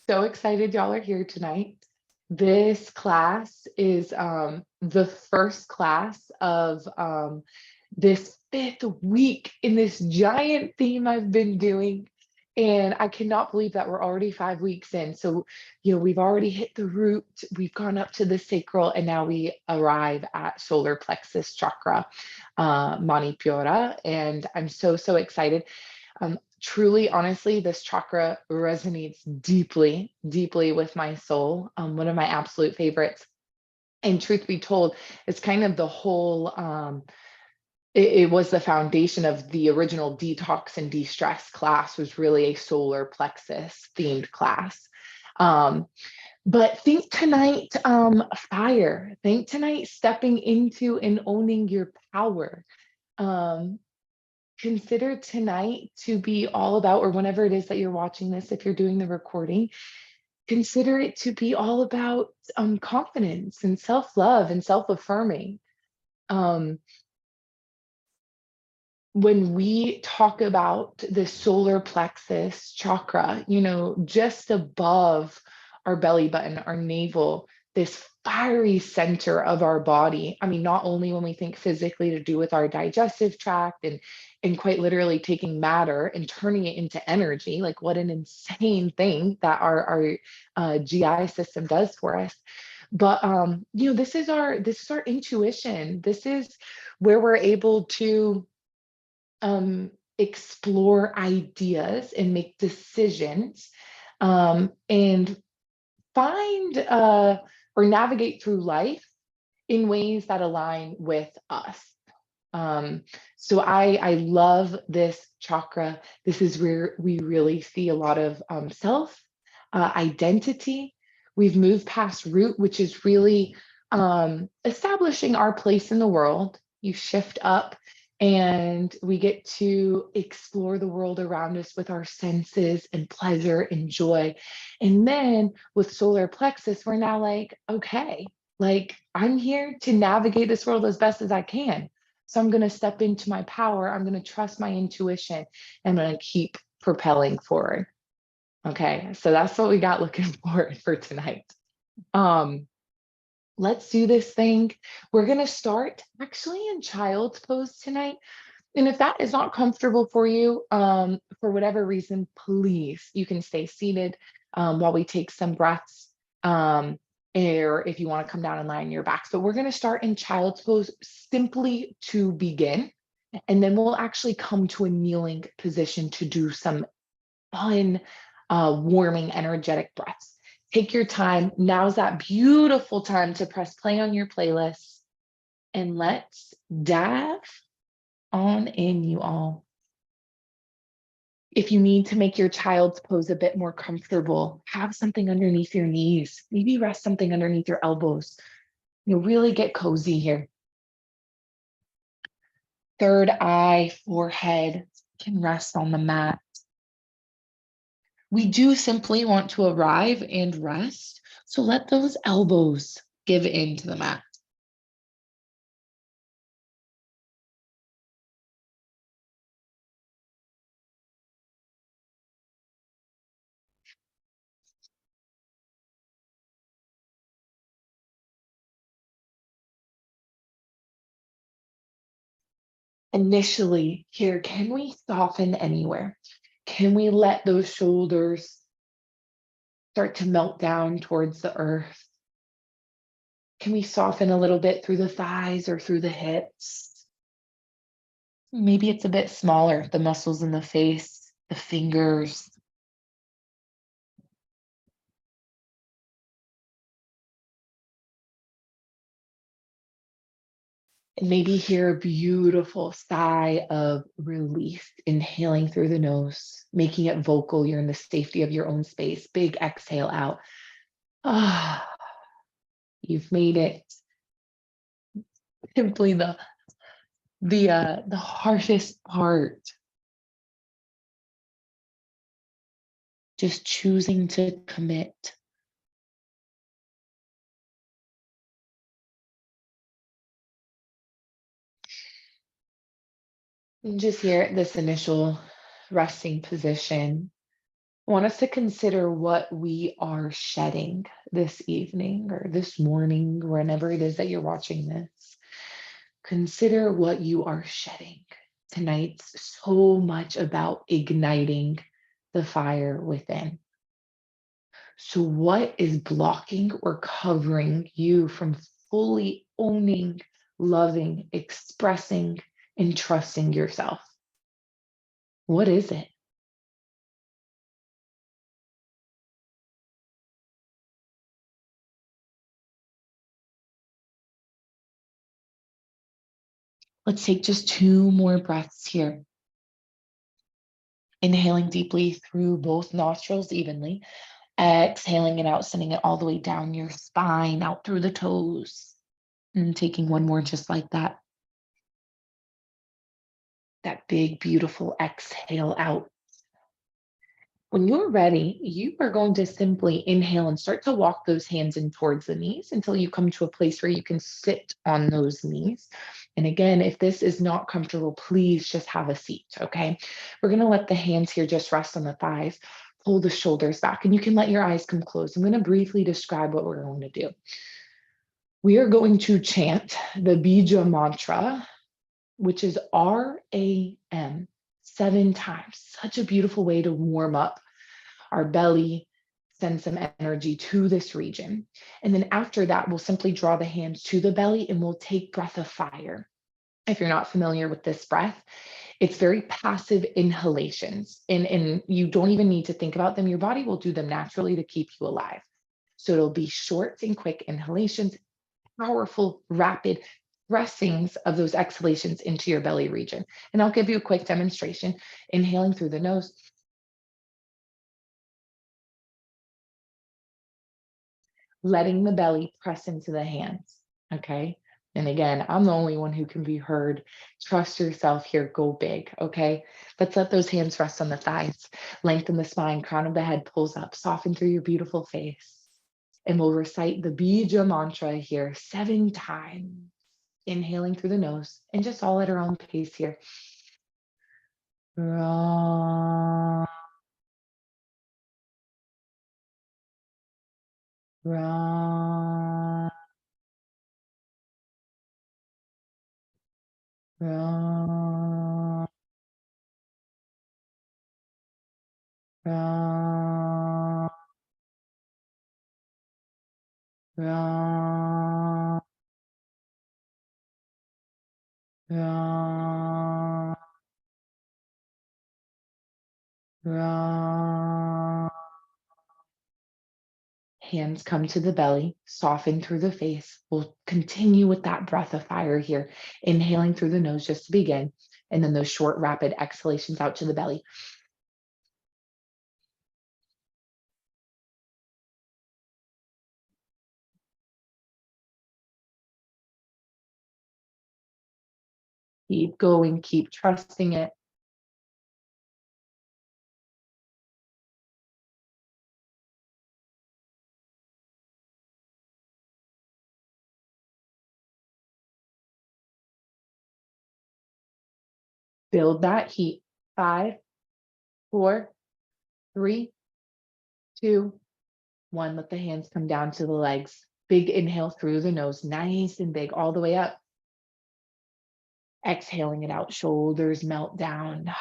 So excited y'all are here tonight. This class is the first class of this fifth week in this giant theme I've been doing. And I cannot believe that we're already 5 weeks in. So, we've already hit the root, we've gone up to the sacral, and now we arrive at solar plexus chakra, Manipura. And I'm so, so excited. Truly, honestly, this chakra resonates deeply, deeply with my soul. One of my absolute favorites. And truth be told, it's kind of the whole, it was the foundation of the original detox and de-stress class, was really a solar plexus themed class. Um, but think tonight, fire. Think tonight, stepping into and owning your power. Um, Consider tonight to be all about, or whenever it is that you're watching this, if you're doing the recording, consider it to be all about confidence and self-love and self-affirming. Um, when we talk about the solar plexus chakra, just above our belly button, our navel, this fiery center of our body. I mean, not only when we think physically to do with our digestive tract and quite literally taking matter and turning it into energy, like what an insane thing that our GI system does for us. But this is our intuition. This is where we're able to explore ideas and make decisions, and find or navigate through life in ways that align with us. Um, so I love this chakra. This is where we really see a lot of self identity. We've moved past root, which is really establishing our place in the world. You shift up and we get to explore the world around us with our senses and pleasure and joy. And then with solar plexus, we're now like, okay, like I'm here to navigate this world as best as I can. So I'm going to step into my power. I'm going to trust my intuition. I'm going to keep propelling forward. Okay. So that's what we got looking forward for tonight. Um, let's do this thing. We're going to start actually in child's pose tonight. And if that is not comfortable for you, for whatever reason, please, you can stay seated while we take some breaths. Or if you want to come down and lie on your back. So we're going to start in child's pose simply to begin. And then we'll actually come to a kneeling position to do some fun, warming, energetic breaths. Take your time. Now's that beautiful time to press play on your playlist. And let's dive on in, you all. If you need to make your child's pose a bit more comfortable, have something underneath your knees. Maybe rest something underneath your elbows. You'll really get cozy here. Third eye, forehead can rest on the mat. We do simply want to arrive and rest, so let those elbows give in to the mat. Initially, here, can we soften anywhere? Can we let those shoulders start to melt down towards the earth? Can we soften a little bit through the thighs or through the hips? Maybe it's a bit smaller, the muscles in the face, the fingers. And maybe hear a beautiful sigh of relief, inhaling through the nose, making it vocal. You're in the safety of your own space. Big exhale out. Ah, you've made it. Simply the hardest part. Just choosing to commit. And just here at this initial resting position, I want us to consider what we are shedding this evening or this morning, whenever it is that you're watching this. Consider what you are shedding. Tonight's so much about igniting the fire within. So, what is blocking or covering you from fully owning, loving, expressing, and trusting yourself? What is it? Let's take just two more breaths here. Inhaling deeply through both nostrils evenly, exhaling it out, sending it all the way down your spine, out through the toes, and taking one more just like that. That big, beautiful exhale out. When you're ready, you are going to simply inhale and start to walk those hands in towards the knees until you come to a place where you can sit on those knees. And again, if this is not comfortable, please just have a seat, okay? We're going to let the hands here just rest on the thighs, pull the shoulders back, and you can let your eyes come closed. I'm going to briefly describe what we're going to do. We are going to chant the Bija mantra, which is RAM, 7 times. Such a beautiful way to warm up our belly, send some energy to this region. And then after that, we'll simply draw the hands to the belly and we'll take breath of fire. If you're not familiar with this breath, it's very passive inhalations, and you don't even need to think about them. Your body will do them naturally to keep you alive. So it'll be short and quick inhalations, powerful, rapid pressings of those exhalations into your belly region. And I'll give you a quick demonstration. Inhaling through the nose, letting the belly press into the hands. Okay. And again, I'm the only one who can be heard. Trust yourself here. Go big. Okay. Let's let those hands rest on the thighs. Lengthen the spine. Crown of the head pulls up. Soften through your beautiful face. And we'll recite the Bija mantra here 7 times. Inhaling through the nose and just all at our own pace here. Ra, ra, ra, ra, ra, ra, ra. Hands come to the belly, soften through the face. We'll continue with that breath of fire here, inhaling through the nose just to begin, and then those short, rapid exhalations out to the belly. Keep going, keep trusting it. Build that heat. 5, 4, 3, 2, 1. Let the hands come down to the legs. Big inhale through the nose, nice and big, all the way up. Exhaling it out, shoulders melt down.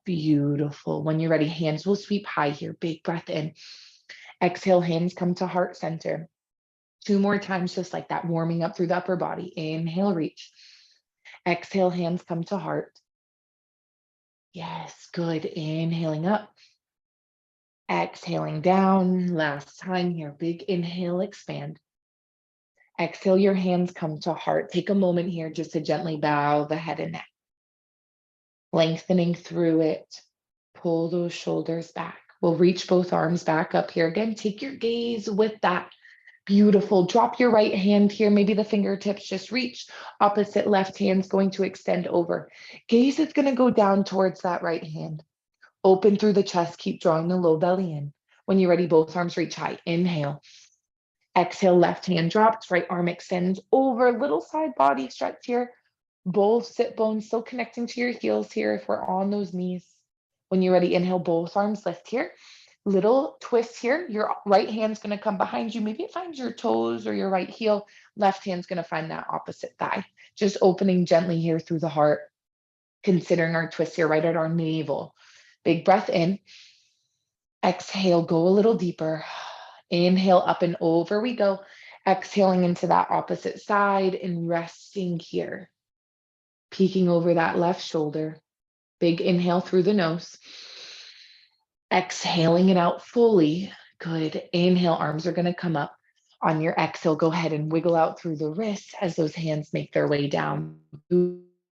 Beautiful. When you're ready, hands will sweep high here. Big breath in. Exhale, hands come to heart center. 2 more times, just like that, warming up through the upper body. Inhale, reach. Exhale, hands come to heart. Yes, good. Inhaling up. Exhaling down. Last time here. Big inhale, expand. Exhale, your hands come to heart. Take a moment here just to gently bow the head and neck. Lengthening through it. Pull those shoulders back. We'll reach both arms back up here again. Take your gaze with that. Beautiful. Drop your right hand here. Maybe the fingertips just reach. Opposite left hand's going to extend over. Gaze is going to go down towards that right hand. Open through the chest. Keep drawing the low belly in. When you're ready, both arms reach high. Inhale. Exhale, left hand drops, right arm extends over. Little side body stretch here. Both sit bones still connecting to your heels here if we're on those knees. When you're ready, inhale, both arms lift here. Little twist here. Your right hand's going to come behind you. Maybe it finds your toes or your right heel. Left hand's going to find that opposite thigh. Just opening gently here through the heart, considering our twist here right at our navel. Big breath in. Exhale, go a little deeper. Inhale, up and over we go. Exhaling into that opposite side and resting here. Peeking over that left shoulder. Big inhale through the nose. Exhaling it out fully. Good. Inhale, arms are going to come up. On your exhale, go ahead and wiggle out through the wrists as those hands make their way down.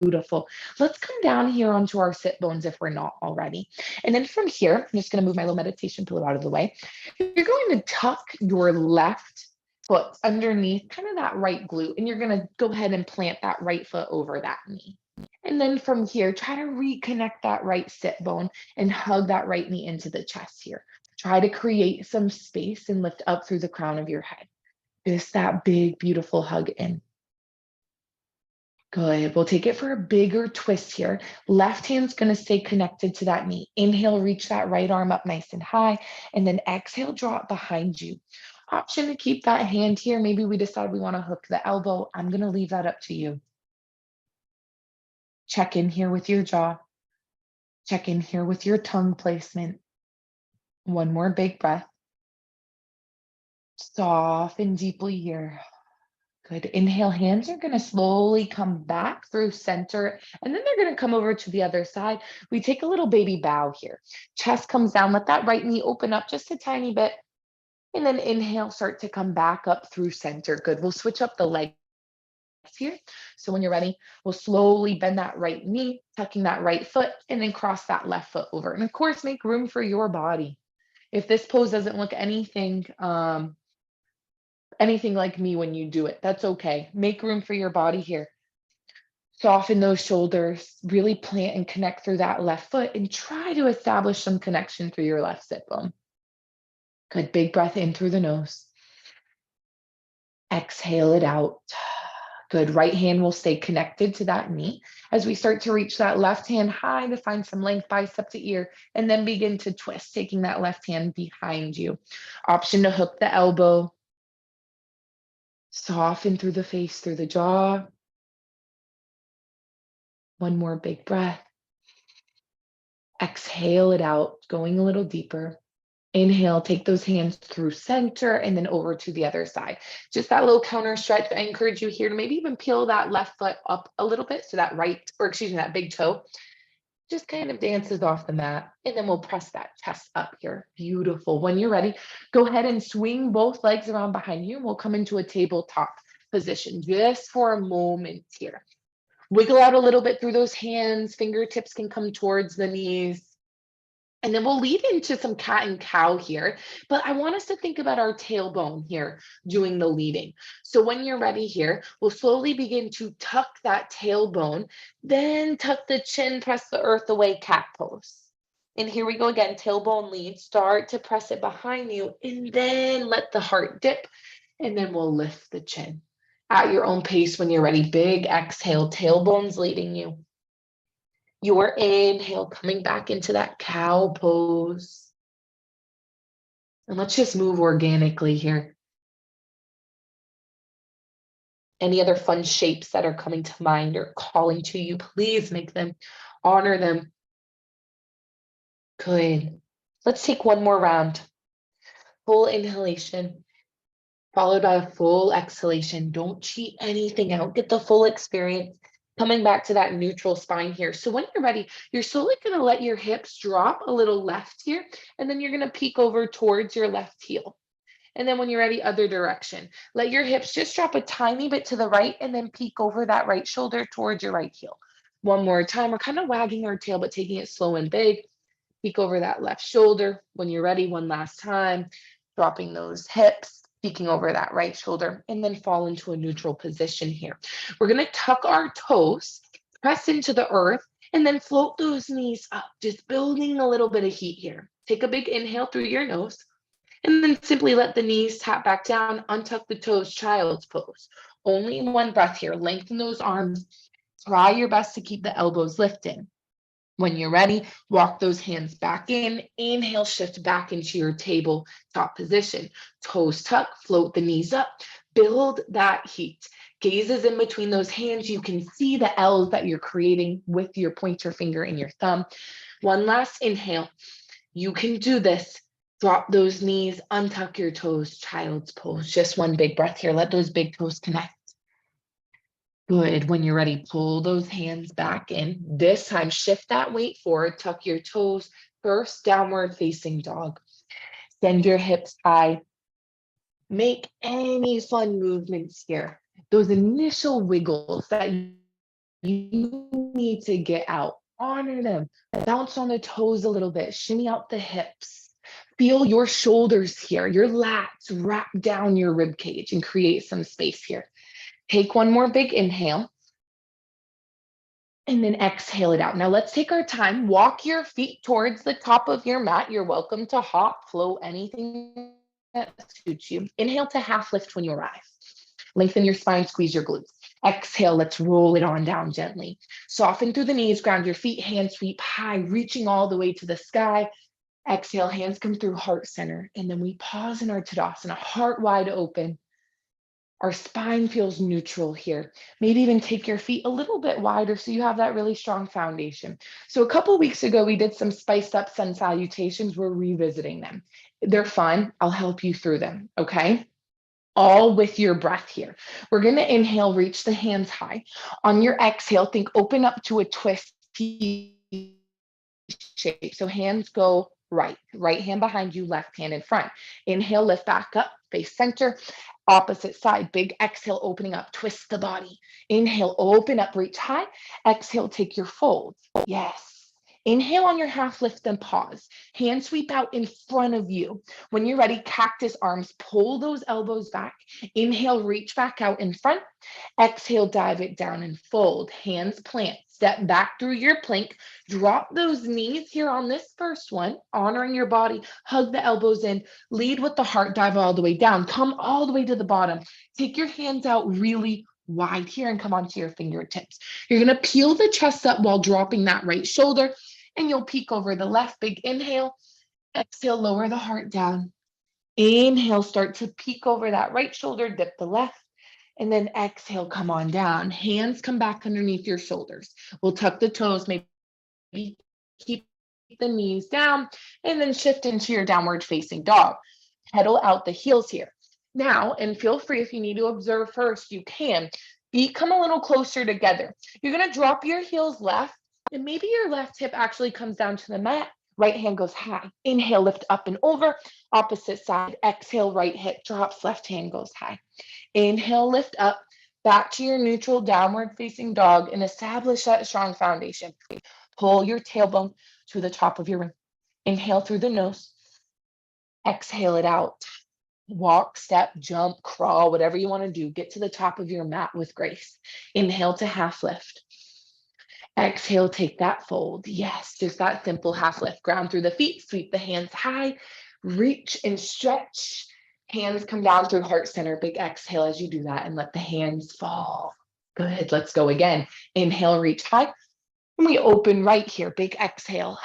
Beautiful. Let's come down here onto our sit bones if we're not already. And then from here, I'm just going to move my little meditation pillow out of the way. You're going to tuck your left foot underneath kind of that right glute, and you're going to go ahead and plant that right foot over that knee. And then from here, try to reconnect that right sit bone and hug that right knee into the chest here. Try to create some space and lift up through the crown of your head. Just that big, beautiful hug in. Good. We'll take it for a bigger twist here. Left hand's going to stay connected to that knee. Inhale, reach that right arm up nice and high. And then exhale, draw it behind you. Option to keep that hand here. Maybe we decide we want to hook the elbow. I'm going to leave that up to you. Check in here with your jaw. Check in here with your tongue placement. One more big breath. Soften deeply here. Good. Inhale, hands are going to slowly come back through center, and then they're going to come over to the other side. We take a little baby bow here. Chest comes down. Let that right knee open up just a tiny bit. And then inhale, start to come back up through center. Good. We'll switch up the legs here. So when you're ready, we'll slowly bend that right knee, tucking that right foot, and then cross that left foot over. And of course, make room for your body. If this pose doesn't look anything like me when you do it, that's okay. Make room for your body here. Soften those shoulders, really plant and connect through that left foot, and try to establish some connection through your left sit bone. Good. Big breath in through the nose. Exhale it out. Good. Right hand will stay connected to that knee as we start to reach that left hand high to find some length, bicep to ear, and then begin to twist, taking that left hand behind you. Option to hook the elbow. Soften through the face, through the jaw. One more big breath. Exhale it out, going a little deeper. Inhale, take those hands through center and then over to the other side. Just that little counter stretch. I encourage you here to maybe even peel that left foot up a little bit so that that big toe just kind of dances off the mat. And then we'll press that chest up here. Beautiful. When you're ready, go ahead and swing both legs around behind you. We'll come into a tabletop position just for a moment here. Wiggle out a little bit through those hands. Fingertips can come towards the knees. And then we'll lead into some cat and cow here, but I want us to think about our tailbone here doing the leading. So when you're ready here, we'll slowly begin to tuck that tailbone, then tuck the chin, press the earth away, cat pose. And here we go again, tailbone lead, start to press it behind you, and then let the heart dip, and then we'll lift the chin. At your own pace when you're ready, big exhale, tailbone's leading you. Your inhale, coming back into that cow pose. And let's just move organically here. Any other fun shapes that are coming to mind or calling to you, please make them, honor them. Good. Let's take one more round. Full inhalation, followed by a full exhalation. Don't cheat anything out. Get the full experience. Coming back to that neutral spine here. So when you're ready, you're slowly going to let your hips drop a little left here, and then you're going to peek over towards your left heel. And then when you're ready, other direction. Let your hips just drop a tiny bit to the right and then peek over that right shoulder towards your right heel. One more time. We're kind of wagging our tail, but taking it slow and big. Peek over that left shoulder. When you're ready, one last time, dropping those hips, peeking over that right shoulder, and then fall into a neutral position here. We're going to tuck our toes, press into the earth, and then float those knees up, just building a little bit of heat here. Take a big inhale through your nose, and then simply let the knees tap back down, untuck the toes, child's pose. Only one breath here. Lengthen those arms. Try your best to keep the elbows lifted. When you're ready, walk those hands back in. Inhale, shift back into your tabletop position. Toes tuck, float the knees up, build that heat. Gazes in between those hands. You can see the L's that you're creating with your pointer finger and your thumb. One last inhale. You can do this. Drop those knees, untuck your toes, child's pose. Just one big breath here. Let those big toes connect. Good. When you're ready, pull those hands back in. This time, shift that weight forward, tuck your toes. First, downward facing dog. Send your hips high. Make any fun movements here. Those initial wiggles that you need to get out, honor them. Bounce on the toes a little bit, shimmy out the hips. Feel your shoulders here, your lats wrap down your rib cage and create some space here. Take one more big inhale. And then exhale it out. Now let's take our time. Walk your feet towards the top of your mat. You're welcome to hop, flow, anything that suits you. Inhale to half lift when you arrive. Lengthen your spine, squeeze your glutes. Exhale, let's roll it on down gently. Soften through the knees, ground your feet, hands sweep high, reaching all the way to the sky. Exhale, hands come through heart center. And then we pause in our Tadasana, heart wide open. Our spine feels neutral here. Maybe even take your feet a little bit wider so you have that really strong foundation. So a couple weeks ago, we did some spiced up sun salutations. We're revisiting them. They're fun. I'll help you through them, okay? All with your breath here. We're going to inhale, reach the hands high. On your exhale, think open up to a twisty shape. So hands go right hand behind you, left hand in front. Inhale, lift back up, face center. Opposite side, big exhale, opening up, twist the body. Inhale, open up, reach high. Exhale, take your fold. Yes. Inhale on your half lift, then pause. Hands sweep out in front of you. When you're ready, cactus arms, pull those elbows back. Inhale, reach back out in front. Exhale, dive it down and fold. Hands plant. Step back through your plank. Drop those knees here on this first one, honoring your body. Hug the elbows in. Lead with the heart, dive all the way down. Come all the way to the bottom. Take your hands out really wide here and come onto your fingertips. You're going to peel the chest up while dropping that right shoulder, and you'll peek over the left. Big inhale. Exhale, lower the heart down. Inhale, start to peek over that right shoulder, dip the left. And then exhale, come on down. Hands come back underneath your shoulders. We'll tuck the toes, maybe keep the knees down, and then shift into your downward facing dog. Pedal out the heels here. Now, and feel free if you need to observe first, you can. Feet come a little closer together. You're going to drop your heels left, and maybe your left hip actually comes down to the mat. Right hand goes high. Inhale, lift up and over. Opposite side. Exhale, right hip drops, left hand goes high. Inhale, lift up, back to your neutral downward facing dog and establish that strong foundation. Pull your tailbone to the top of your ring. Inhale through the nose. Exhale it out. Walk, step, jump, crawl, whatever you want to do. Get to the top of your mat with grace. Inhale to half lift. Exhale, take that fold. Yes, just that simple half lift. Ground through the feet, sweep the hands high, reach and stretch. Hands come down through heart center. Big exhale as you do that and let the hands fall. Good. Let's go again. Inhale, reach high. And we open right here. Big exhale.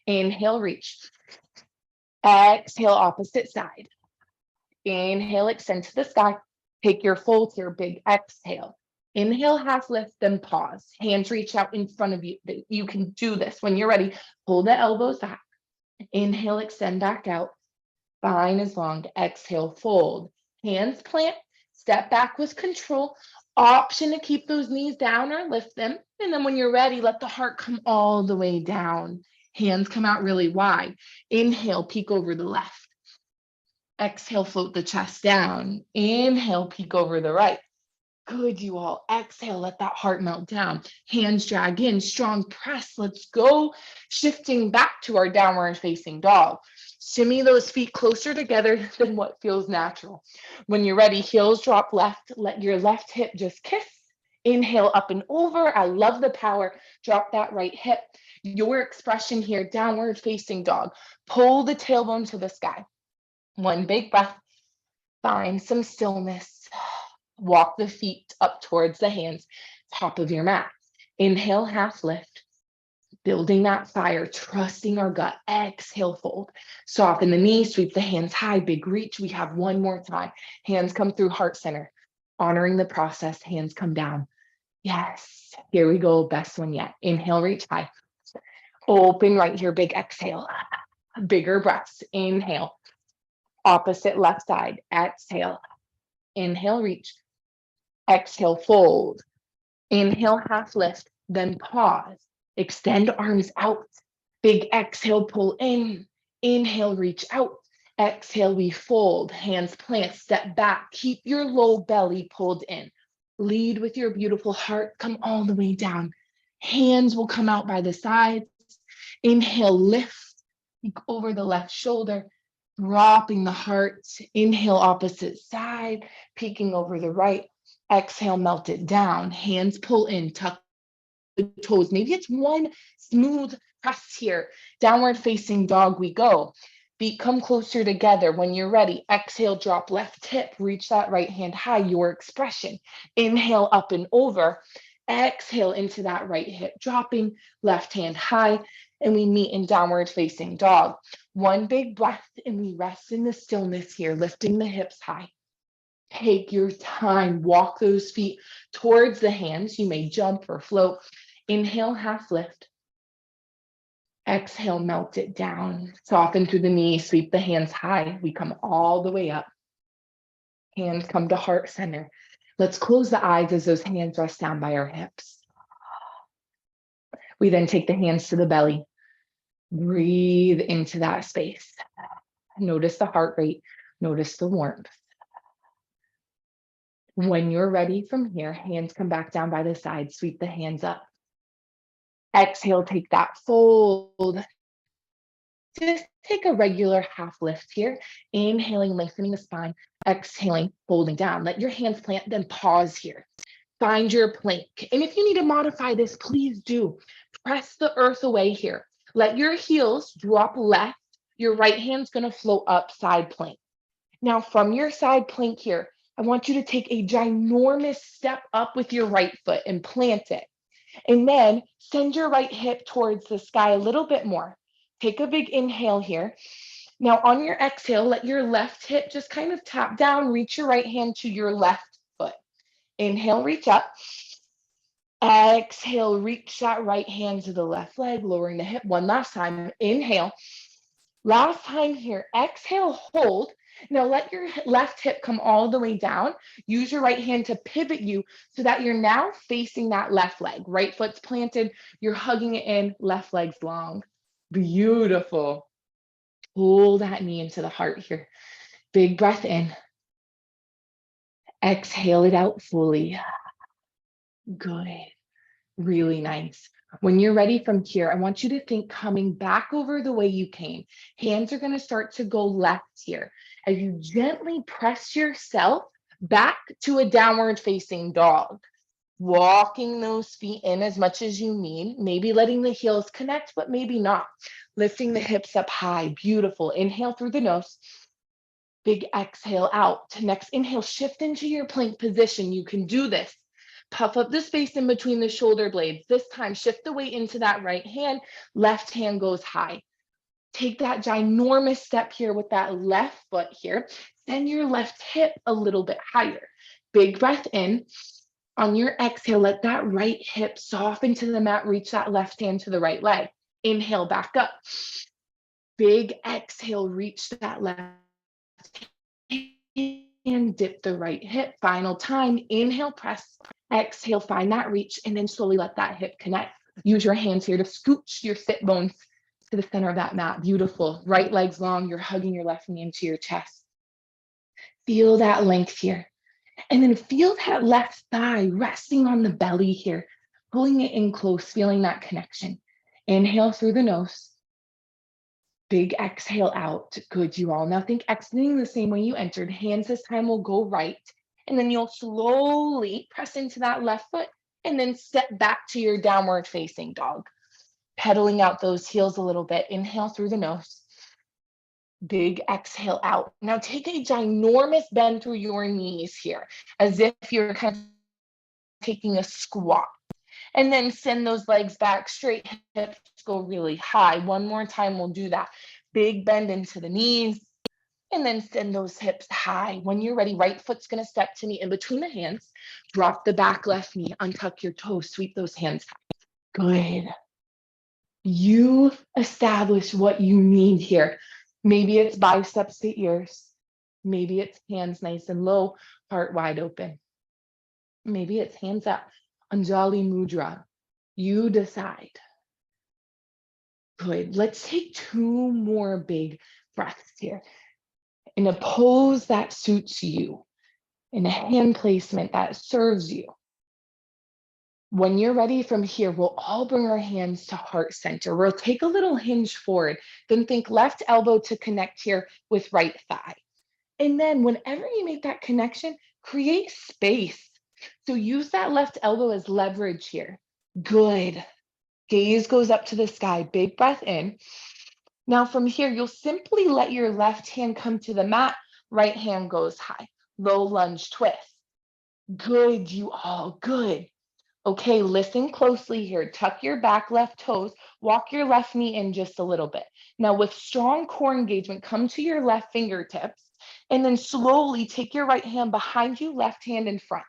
Inhale, reach. Exhale, opposite side. Inhale, extend to the sky. Take your fold here. Big exhale. Inhale, half lift, then pause. Hands reach out in front of you. You can do this. When you're ready, pull the elbows back. Inhale, extend back out. Spine is long. Exhale, fold. Hands plant. Step back with control. Option to keep those knees down or lift them. And then when you're ready, let the heart come all the way down. Hands come out really wide. Inhale, peek over the left. Exhale, float the chest down. Inhale, peek over the right. Good, you all. Exhale, let that heart melt down. Hands drag in, strong press. Let's go. Shifting back to our downward facing dog. Shimmy those feet closer together than what feels natural. When you're ready, heels drop left. Let your left hip just kiss. Inhale up and over. I love the power. Drop that right hip. Your expression here, downward facing dog. Pull the tailbone to the sky. One big breath. Find some stillness. Walk the feet up towards the hands, top of your mat. Inhale, half lift. Building that fire, trusting our gut. Exhale, fold. Soften the knees, sweep the hands high, big reach. We have one more time. Hands come through heart center. Honoring the process, hands come down. Yes, here we go, best one yet. Inhale, reach high. Open right here, big exhale. Bigger breaths. Inhale. Opposite left side. Exhale. Inhale, reach. Exhale, fold. Inhale, half lift, then pause. Extend arms out. Big exhale, pull in. Inhale, reach out. Exhale, we fold. Hands plant, step back. Keep your low belly pulled in. Lead with your beautiful heart. Come all the way down. Hands will come out by the sides. Inhale, lift. Peek over the left shoulder. Dropping the heart. Inhale, opposite side. Peeking over the right. Exhale, melt it down. Hands pull in, tuck the toes. Maybe it's one smooth press here. Downward facing dog we go. Feet come closer together. When you're ready, exhale, drop left hip. Reach that right hand high, your expression. Inhale, up and over. Exhale into that right hip, dropping left hand high. And we meet in downward facing dog. One big breath and we rest in the stillness here, lifting the hips high. Take your time, walk those feet towards the hands. You may jump or float. Inhale, half lift. Exhale, melt it down. Soften through the knees, sweep the hands high. We come all the way up. Hands come to heart center. Let's close the eyes as those hands rest down by our hips. We then take the hands to the belly. Breathe into that space. Notice the heart rate. Notice the warmth. When you're ready from here, hands come back down by the side, sweep the hands up. Exhale, take that fold. Just take a regular half lift here. Inhaling, lengthening the spine. Exhaling, folding down. Let your hands plant, then pause here. Find your plank. And if you need to modify this, please do. Press the earth away here. Let your heels drop left. Your right hand's gonna float up, side plank. Now from your side plank here, I want you to take a ginormous step up with your right foot and plant it. And then send your right hip towards the sky a little bit more. Take a big inhale here. Now on your exhale, let your left hip just kind of tap down, reach your right hand to your left foot. Inhale, reach up. Exhale, reach that right hand to the left leg, lowering the hip. One last time. Inhale. Last time here. Exhale, hold. Now let your left hip come all the way down. Use your right hand to pivot you so that you're now facing that left leg. Right foot's planted. You're hugging it in. Left leg's long. Beautiful. Pull that knee into the heart here. Big breath in. Exhale it out fully. Good. Really nice. When you're ready from here, I want you to think coming back over the way you came. Hands are going to start to go left here. As you gently press yourself back to a downward facing dog. Walking those feet in as much as you need. Maybe letting the heels connect, but maybe not. Lifting the hips up high. Beautiful. Inhale through the nose. Big exhale out. Next inhale, shift into your plank position. You can do this. Puff up the space in between the shoulder blades. This time, shift the weight into that right hand. Left hand goes high. Take that ginormous step here with that left foot here. Send your left hip a little bit higher. Big breath in. On your exhale, let that right hip soften to the mat. Reach that left hand to the right leg. Inhale, back up. Big exhale, reach that left hand, dip the right hip. Final time. Inhale, press. Exhale, find that reach, and then slowly let that hip connect. Use your hands here to scooch your sit bones to the center of that mat. Beautiful. Right leg's long. You're hugging your left knee into your chest. Feel that length here. And then feel that left thigh resting on the belly here, pulling it in close, feeling that connection. Inhale through the nose. Big exhale out. Good, you all. Now think exiting the same way you entered. Hands this time will go right. And then you'll slowly press into that left foot and then step back to your downward facing dog. Pedaling out those heels a little bit. Inhale through the nose. Big exhale out. Now take a ginormous bend through your knees here, as if you're kind of taking a squat. And then send those legs back straight, hips go really high. One more time, we'll do that. Big bend into the knees, and then send those hips high. When you're ready, right foot's gonna step to me in between the hands. Drop the back left knee, untuck your toes, sweep those hands high. Good. You establish what you need here. Maybe it's biceps to ears. Maybe it's hands nice and low, heart wide open. Maybe it's hands up, Anjali Mudra. You decide. Good. Let's take 2 more big breaths here. In a pose that suits you, in a hand placement that serves you. When you're ready from here, we'll all bring our hands to heart center. We'll take a little hinge forward, then think left elbow to connect here with right thigh. And then whenever you make that connection, create space. So use that left elbow as leverage here. Good. Gaze goes up to the sky, big breath in. Now from here, you'll simply let your left hand come to the mat, right hand goes high. Low lunge twist. Good, you all, good. Okay, listen closely here. Tuck your back left toes, walk your left knee in just a little bit. Now with strong core engagement, come to your left fingertips and then slowly take your right hand behind you, left hand in front.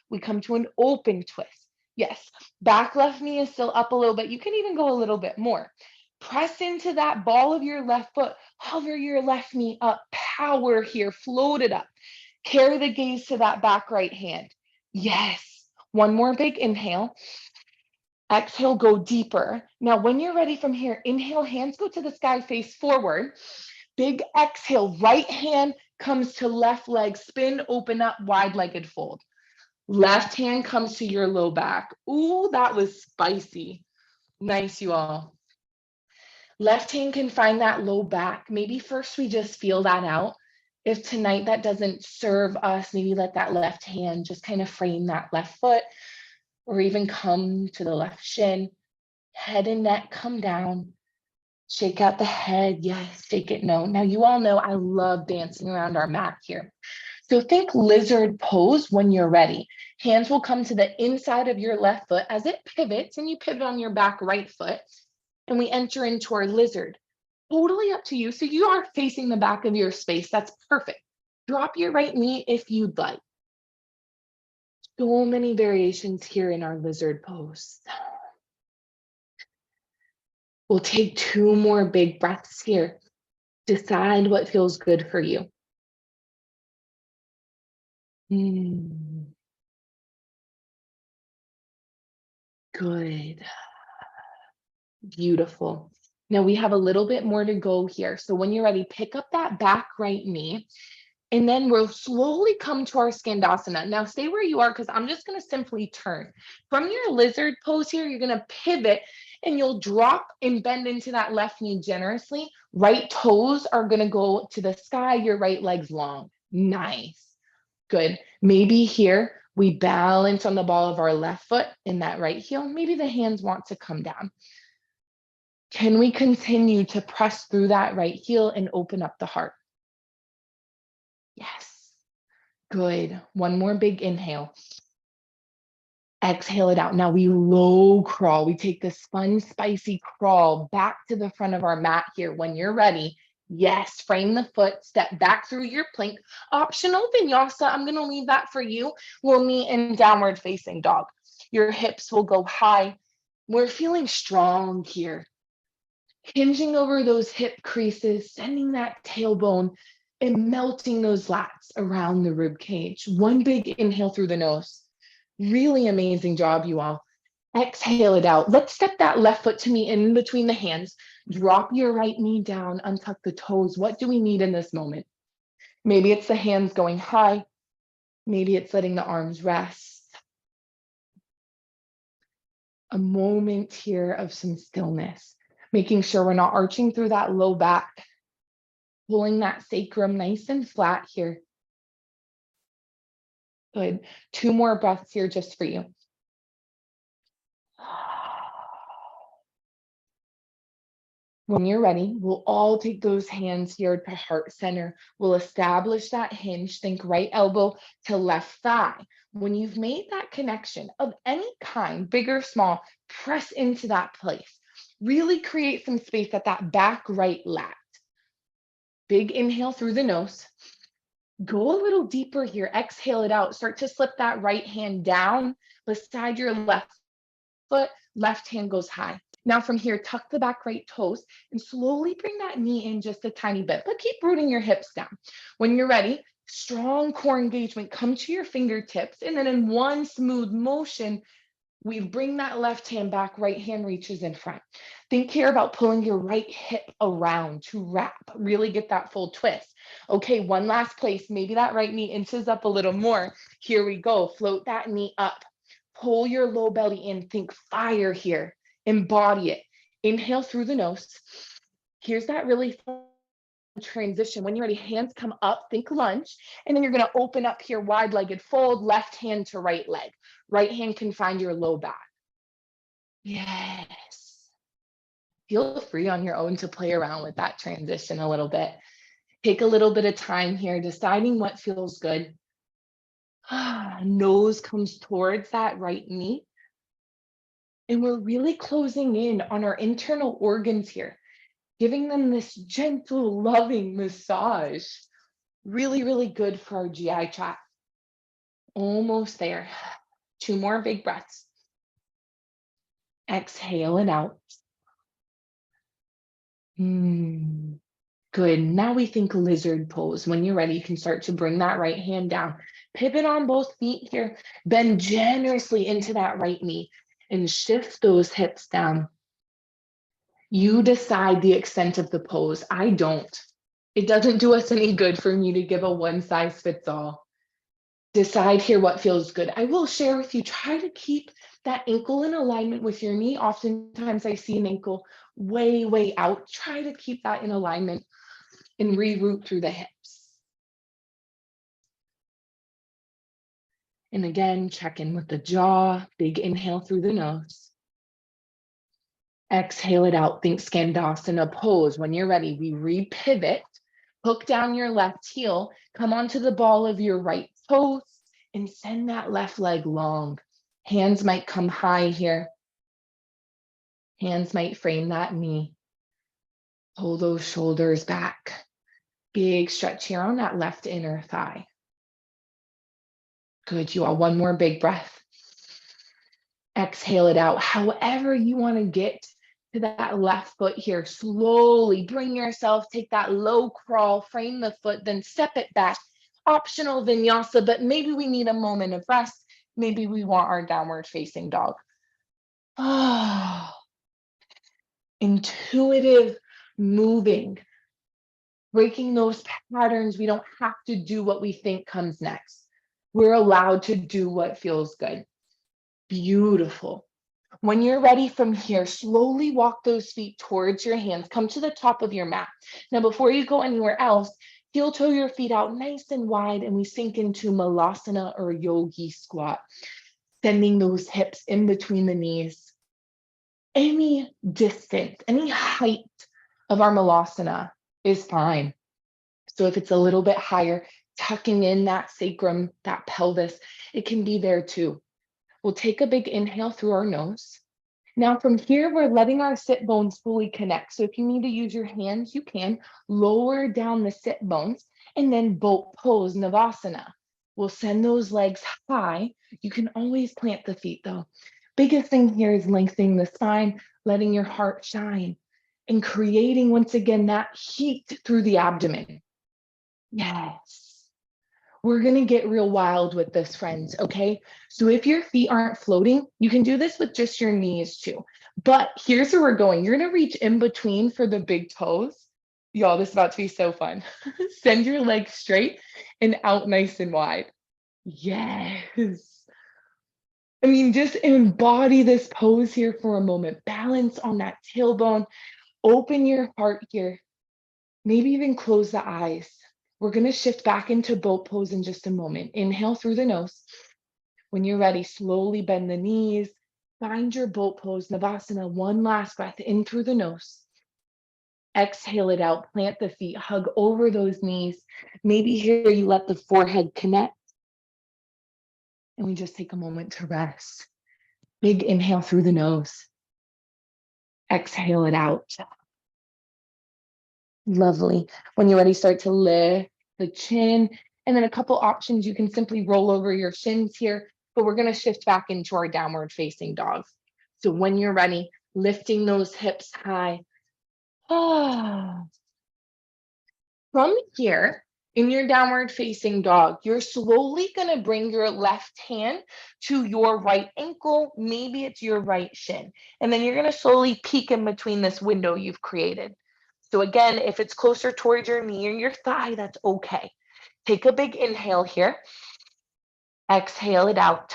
We come to an open twist. Yes, back left knee is still up a little bit. You can even go a little bit more. Press into that ball of your left foot, hover your left knee up, power here, float it up. Carry the gaze to that back right hand. Yes. One more big inhale. Exhale, go deeper. Now, when you're ready from here, inhale, hands go to the sky, face forward. Big exhale, right hand comes to left leg, spin, open up, wide-legged fold. Left hand comes to your low back. Ooh, that was spicy. Nice, you all. Left hand can find that low back. Maybe first we just feel that out. If tonight that doesn't serve us, maybe let that left hand just kind of frame that left foot, or even come to the left shin. Head and neck come down. Shake out the head. Yes, shake it no. Now you all know I love dancing around our mat here. So think lizard pose when you're ready. Hands will come to the inside of your left foot as it pivots, and you pivot on your back right foot. And we enter into our lizard. Totally up to you. So you are facing the back of your space. That's perfect. Drop your right knee if you'd like. So many variations here in our lizard pose. We'll take 2 more big breaths here. Decide what feels good for you. Good. Beautiful. Now we have a little bit more to go here. So when you're ready, pick up that back right knee, and then we'll slowly come to our skandasana. Now stay where you are, because I'm just going to simply turn. From your lizard pose here, you're going to pivot and you'll drop and bend into that left knee generously. Right toes are going to go to the sky, your right leg's long. Nice. Good. Maybe here we balance on the ball of our left foot in that right heel. Maybe the hands want to come down. Can we continue to press through that right heel and open up the heart? Yes. Good. One more big inhale. Exhale it out. Now we low crawl. We take this fun, spicy crawl back to the front of our mat here. When you're ready, yes, frame the foot, step back through your plank. Optional vinyasa, I'm going to leave that for you. We'll meet in downward facing dog. Your hips will go high. We're feeling strong here. Hinging over those hip creases, sending that tailbone and melting those lats around the rib cage. One big inhale through the nose. Really amazing job, you all. Exhale it out. Let's step that left foot to me in between the hands. Drop your right knee down, untuck the toes. What do we need in this moment? Maybe it's the hands going high. Maybe it's letting the arms rest. A moment here of some stillness, making sure we're not arching through that low back, pulling that sacrum nice and flat here. Good. 2 more breaths here just for you. When you're ready, we'll all take those hands here to heart center. We'll establish that hinge. Think right elbow to left thigh. When you've made that connection of any kind, big or small, press into that place. Really create some space at that back right lat. Big inhale through the nose. Go a little deeper here. Exhale it out. Start to slip that right hand down beside your left foot. Left hand goes high. Now from here, tuck the back right toes and slowly bring that knee in just a tiny bit, but keep rooting your hips down. When you're ready, strong core engagement, come to your fingertips, and then in one smooth motion, we bring that left hand back, right hand reaches in front. Think here about pulling your right hip around to wrap, really get that full twist. Okay, one last place, maybe that right knee inches up a little more. Here we go, float that knee up. Pull your low belly in, think fire here, embody it. Inhale through the nose. Here's that really fun transition. When you're ready, hands come up, think lunge, and then you're gonna open up here, wide-legged fold, left hand to right leg. Right hand can find your low back. Yes. Feel free on your own to play around with that transition a little bit. Take a little bit of time here, deciding what feels good. Nose comes towards that right knee. And we're really closing in on our internal organs here, giving them this gentle, loving massage. Really, really good for our GI tract. Almost there. 2 more big breaths. Exhale it out. Good. Now we think lizard pose. When you're ready, you can start to bring that right hand down. Pivot on both feet here. Bend generously into that right knee and shift those hips down. You decide the extent of the pose. I don't. It doesn't do us any good for me to give a one size fits all. Decide here what feels good. I will share with you, try to keep that ankle in alignment with your knee. Oftentimes I see an ankle way, way out. Try to keep that in alignment and reroute through the hips. And again, check in with the jaw. Big inhale through the nose. Exhale it out. Think skandasana pose. When you're ready, we repivot. Hook down your left heel. Come onto the ball of your right toes and send that left leg long. Hands might come high here. Hands might frame that knee. Pull those shoulders back. Big stretch here on that left inner thigh. Good, you all. One more big breath. Exhale it out. However you want to get to that left foot here, slowly bring yourself, take that low crawl, frame the foot, then step it back. Optional vinyasa, but maybe we need a moment of rest. Maybe we want our downward facing dog. Intuitive moving, breaking those patterns. We don't have to do what we think comes next. We're allowed to do what feels good. Beautiful. When you're ready from here, slowly walk those feet towards your hands. Come to the top of your mat. Now, before you go anywhere else, heel toe your feet out nice and wide, and we sink into malasana or yogi squat, sending those hips in between the knees. Any distance, any height of our malasana is fine. So if it's a little bit higher, tucking in that sacrum, that pelvis, it can be there too. We'll take a big inhale through our nose. Now from here, we're letting our sit bones fully connect. So if you need to use your hands, you can. Lower down the sit bones and then boat pose, Navasana. We'll send those legs high. You can always plant the feet though. Biggest thing here is lengthening the spine, letting your heart shine, and creating, once again, that heat through the abdomen. Yes. We're going to get real wild with this, friends, okay? So if your feet aren't floating, you can do this with just your knees too. But here's where we're going. You're going to reach in between for the big toes. Y'all, this is about to be so fun. Send your legs straight and out nice and wide. Yes. I mean, just embody this pose here for a moment. Balance on that tailbone. Open your heart here. Maybe even close the eyes. We're going to shift back into boat pose in just a moment. Inhale through the nose. When you're ready, slowly bend the knees. Find your boat pose, Navasana. One last breath in through the nose. Exhale it out, plant the feet, hug over those knees. Maybe here you let the forehead connect. And we just take a moment to rest. Big inhale through the nose. Exhale it out. Lovely. When you're ready, start to lift the chin. And then a couple options, you can simply roll over your shins here, but we're going to shift back into our downward facing dog. So when you're ready, lifting those hips high. From here, in your downward facing dog, you're slowly going to bring your left hand to your right ankle. Maybe it's your right shin. And then you're going to slowly peek in between this window you've created. So again, if it's closer towards your knee or your thigh, that's okay. Take a big inhale here. Exhale it out.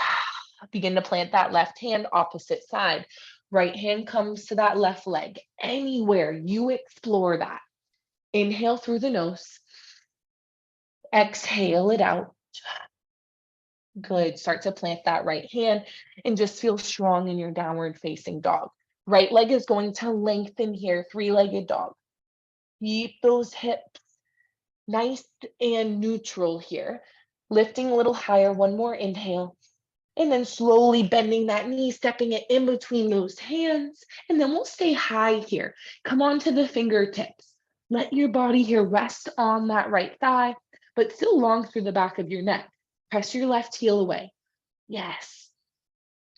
Begin to plant that left hand opposite side. Right hand comes to that left leg. Anywhere, you explore that. Inhale through the nose. Exhale it out. Good. Start to plant that right hand and just feel strong in your downward facing dog. Right leg is going to lengthen here, three-legged dog. Keep those hips nice and neutral here. Lifting a little higher, one more inhale. And then slowly bending that knee, stepping it in between those hands. And then we'll stay high here. Come on to the fingertips. Let your body here rest on that right thigh, but still long through the back of your neck. Press your left heel away. Yes.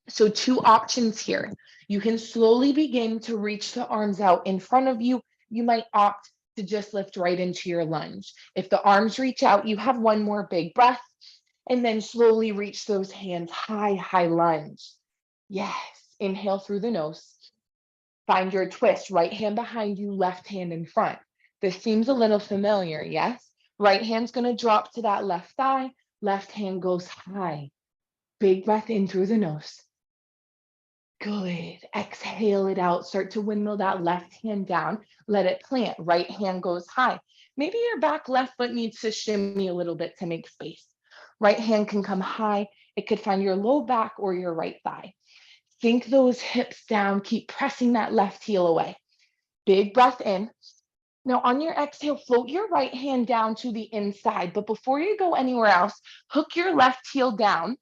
So two options here. You can slowly begin to reach the arms out in front of you. You might opt to just lift right into your lunge. If the arms reach out, you have one more big breath. And then slowly reach those hands high, high lunge. Yes. Inhale through the nose. Find your twist. Right hand behind you, left hand in front. This seems a little familiar, yes? Right hand's going to drop to that left thigh. Left hand goes high. Big breath in through the nose. Good. Exhale it out. Start to windmill that left hand down. Let it plant. Right hand goes high. Maybe your back left foot needs to shimmy a little bit to make space. Right hand can come high. It could find your low back or your right thigh. Sink those hips down. Keep pressing that left heel away. Big breath in. Now on your exhale, float your right hand down to the inside. But before you go anywhere else, hook your left heel down.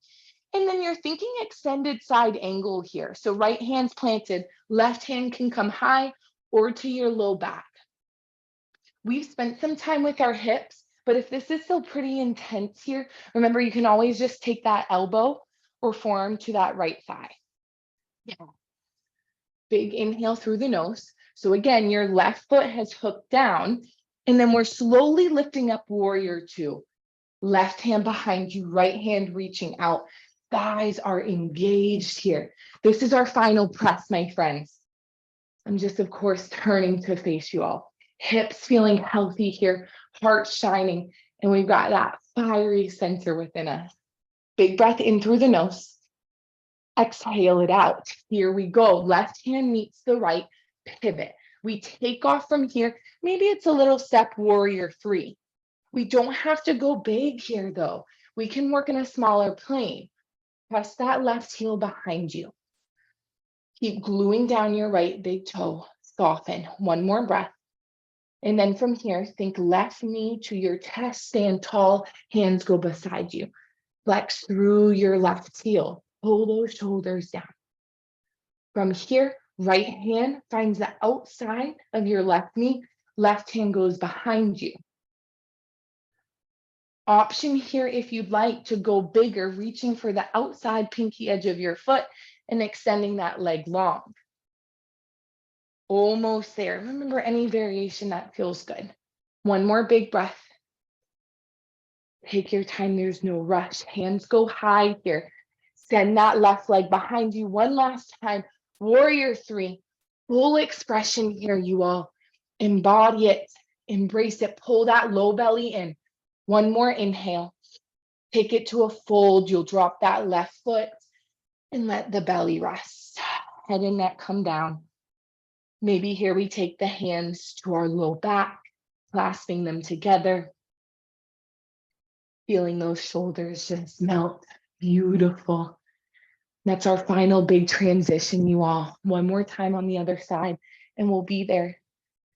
And then you're thinking extended side angle here. So right hand's planted, left hand can come high or to your low back. We've spent some time with our hips, but if this is still pretty intense here, remember you can always just take that elbow or forearm to that right thigh. Yeah. Big inhale through the nose. So again, your left foot has hooked down, and then we're slowly lifting up warrior two. Left hand behind you, right hand reaching out. Thighs are engaged here. This is our final press, my friends. I'm just, of course, turning to face you all. Hips feeling healthy here, heart shining, and we've got that fiery center within us. Big breath in through the nose. Exhale it out. Here we go. Left hand meets the right, pivot. We take off from here. Maybe it's a little step warrior three. We don't have to go big here, though. We can work in a smaller plane. Press that left heel behind you. Keep gluing down your right big toe. Soften. One more breath. And then from here, think left knee to your chest. Stand tall. Hands go beside you. Flex through your left heel. Pull those shoulders down. From here, right hand finds the outside of your left knee. Left hand goes behind you. Option here, if you'd like to go bigger, reaching for the outside pinky edge of your foot and extending that leg long. Almost there. Remember, any variation that feels good. One more big breath. Take your time. There's no rush. Hands go high here. Send that left leg behind you one last time. Warrior three. Full expression here, you all. Embody it. Embrace it. Pull that low belly in. One more inhale. Take it to a fold. You'll drop that left foot and let the belly rest. Head and neck come down. Maybe here we take the hands to our low back, clasping them together. Feeling those shoulders just melt. Beautiful. That's our final big transition, you all. One more time on the other side, and we'll be there.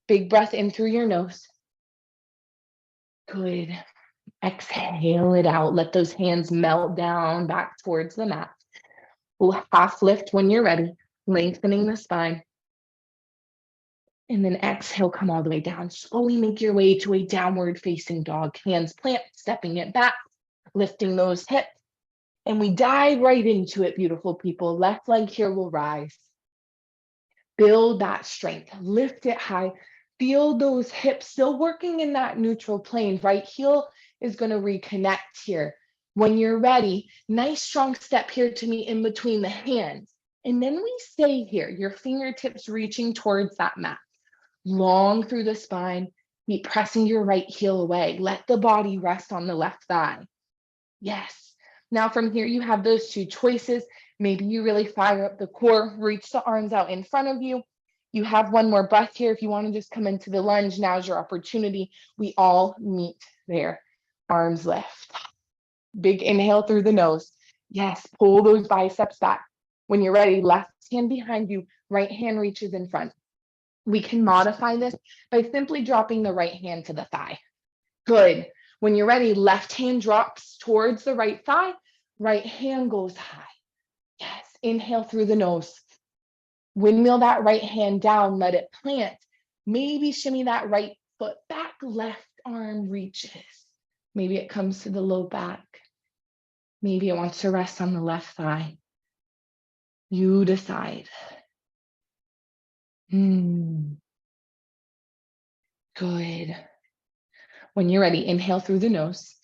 Big breath in through your nose. Good. Exhale it out. Let those hands melt down back towards the mat. We'll half lift when you're ready, lengthening the spine. And then exhale, come all the way down. Slowly make your way to a downward facing dog. Hands plant, stepping it back, lifting those hips. And we dive right into it, beautiful people. Left leg here will rise. Build that strength, lift it high. Feel those hips still working in that neutral plane. Right heel is going to reconnect here. When you're ready, nice strong step here to meet in between the hands. And then we stay here, your fingertips reaching towards that mat. Long through the spine, keep pressing your right heel away. Let the body rest on the left thigh. Yes. Now from here, you have those two choices. Maybe you really fire up the core, reach the arms out in front of you. You have one more breath here. If you want to just come into the lunge, now's your opportunity. We all meet there. Arms lift. Big inhale through the nose. Yes, pull those biceps back. When you're ready, left hand behind you, right hand reaches in front. We can modify this by simply dropping the right hand to the thigh. Good. When you're ready, left hand drops towards the right thigh, right hand goes high. Yes, inhale through the nose. Windmill that right hand down, let it plant. Maybe shimmy that right foot back, left arm reaches. Maybe it comes to the low back. Maybe it wants to rest on the left thigh. You decide. Good. When you're ready, inhale through the nose.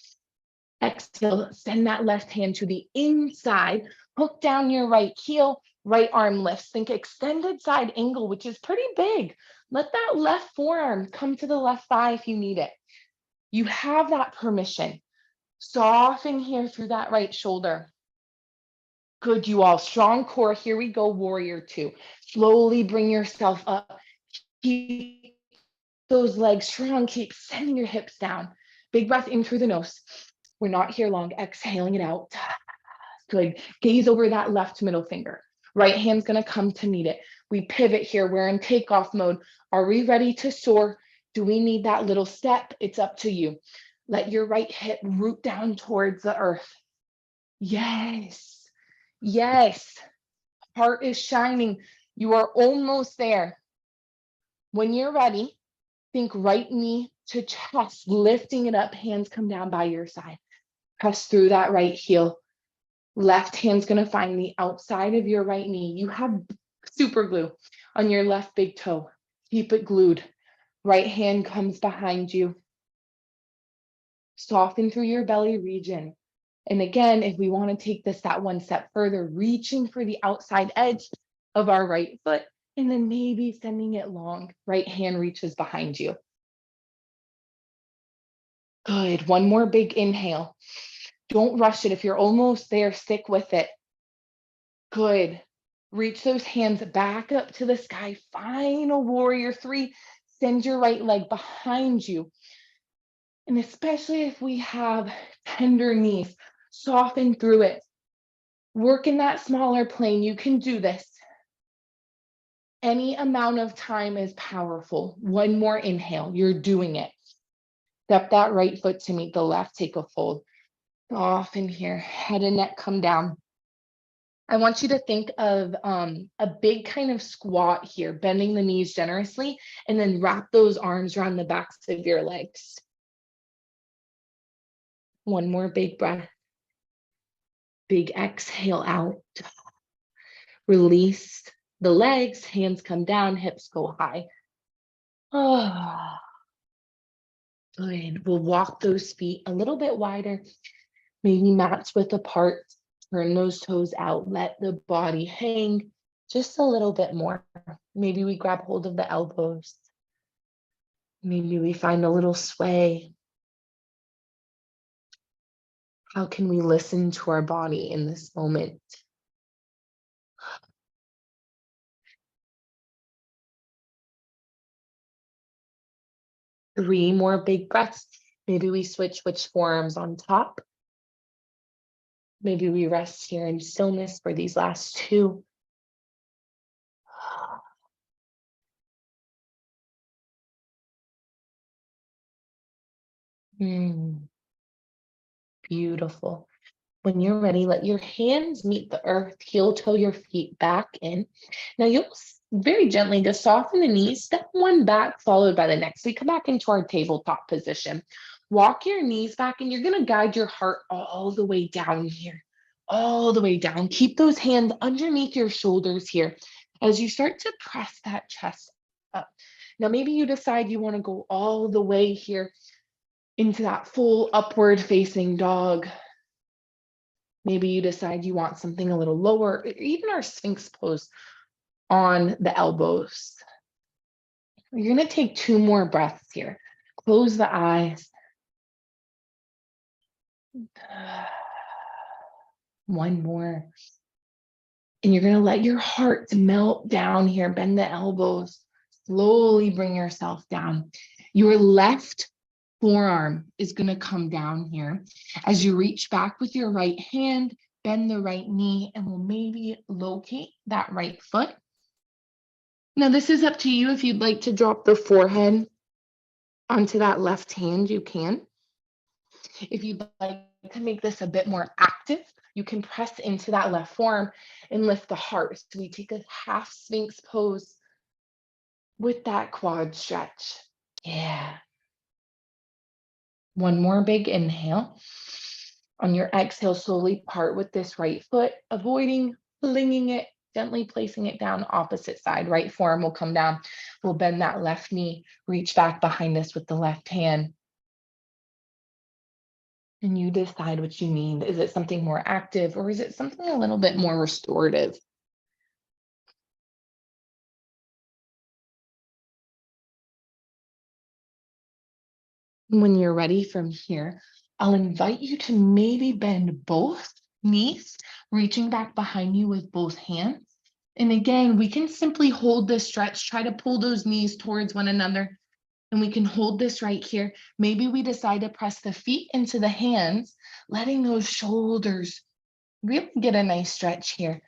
Exhale, send that left hand to the inside. Hook down your right heel, right arm lifts. Think extended side angle, which is pretty big. Let that left forearm come to the left thigh if you need it. You have that permission. Soften here through that right shoulder. Good, you all. Strong core. Here we go, warrior two. Slowly bring yourself up. Keep those legs strong. Keep sending your hips down. Big breath in through the nose. We're not here long. Exhaling it out. Good. Gaze over that left middle finger. Right hand's going to come to meet it. We pivot here. We're in takeoff mode. Are we ready to soar? Do we need that little step? It's up to you. Let your right hip root down towards the earth. Yes. Yes. Heart is shining. You are almost there. When you're ready, think right knee to chest, lifting it up. Hands come down by your side. Press through that right heel. Left hand's going to find the outside of your right knee. You have super glue on your left big toe. Keep it glued. Right hand comes behind you. Soften through your belly region. And again, if we want to take this that one step further, reaching for the outside edge of our right foot, and then maybe sending it long. Right hand reaches behind you. Good. One more big inhale. Don't rush it. If you're almost there, stick with it. Good. Reach those hands back up to the sky. Final warrior three. Send your right leg behind you. And especially if we have tender knees, soften through it. Work in that smaller plane. You can do this. Any amount of time is powerful. One more inhale. You're doing it. Step that right foot to meet the left. Take a fold. Soften here. Head and neck come down. I want you to think of a big kind of squat here, bending the knees generously, and then wrap those arms around the backs of your legs. One more big breath. Big exhale out. Release the legs, hands come down, hips go high. Oh, good. We'll walk those feet a little bit wider, maybe match width apart. Turn those toes out. Let the body hang just a little bit more. Maybe we grab hold of the elbows. Maybe we find a little sway. How can we listen to our body in this moment? Three more big breaths. Maybe we switch which forearms on top. Maybe we rest here in stillness for these last two. Mm, beautiful. When you're ready, let your hands meet the earth, heel toe your feet back in. Now you'll very gently just soften the knees, step one back, followed by the next. We come back into our tabletop position. Walk your knees back, and you're going to guide your heart all the way down here, all the way down. Keep those hands underneath your shoulders here as you start to press that chest up. Now, maybe you decide you want to go all the way here into that full upward facing dog. Maybe you decide you want something a little lower, even our Sphinx pose on the elbows. You're going to take 2 more breaths here. Close the eyes. One more. And you're going to let your heart melt down here. Bend the elbows. Slowly bring yourself down. Your left forearm is going to come down here. As you reach back with your right hand, bend the right knee, and we'll maybe locate that right foot. Now, this is up to you. If you'd like to drop the forehead onto that left hand, you can. If you'd like to make this a bit more active, you can press into that left forearm and lift the heart. So we take a half Sphinx pose with that quad stretch. Yeah. One more big inhale. On your exhale, slowly part with this right foot, avoiding flinging it, gently placing it down opposite side. Right forearm will come down. We'll bend that left knee, reach back behind us with the left hand. And you decide what you need. Is it something more active, or is it something a little bit more restorative? When you're ready from here, I'll invite you to maybe bend both knees, reaching back behind you with both hands. And again, we can simply hold this stretch, try to pull those knees towards one another, and we can hold this right here. Maybe we decide to press the feet into the hands, letting those shoulders really get a nice stretch here.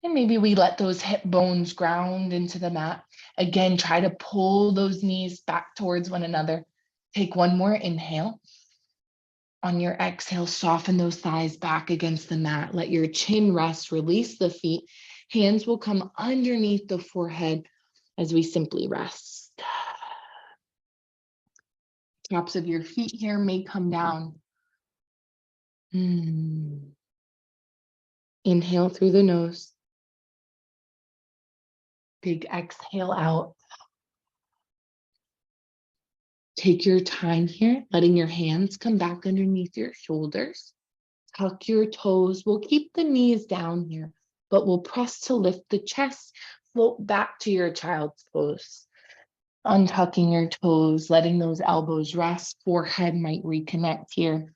And maybe we let those hip bones ground into the mat. Again, try to pull those knees back towards one another. Take one more inhale. On your exhale, soften those thighs back against the mat. Let your chin rest, release the feet. Hands will come underneath the forehead as we simply rest. Tops of your feet here may come down. Inhale through the nose. Big exhale out. Take your time here, letting your hands come back underneath your shoulders. Tuck your toes. We'll keep the knees down here, but we'll press to lift the chest. Float back to your child's pose. Untucking your toes, letting those elbows rest. Forehead might reconnect here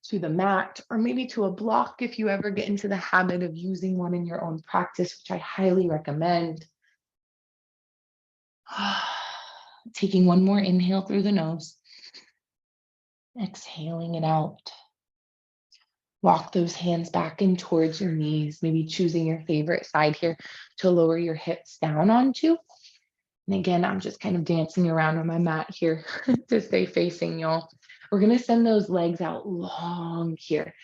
to the mat, or maybe to a block if you ever get into the habit of using one in your own practice, which I highly recommend. Taking one more inhale through the nose. Exhaling it out. Walk those hands back in towards your knees, maybe choosing your favorite side here to lower your hips down onto. And again, I'm just kind of dancing around on my mat here to stay facing y'all. We're going to send those legs out long here.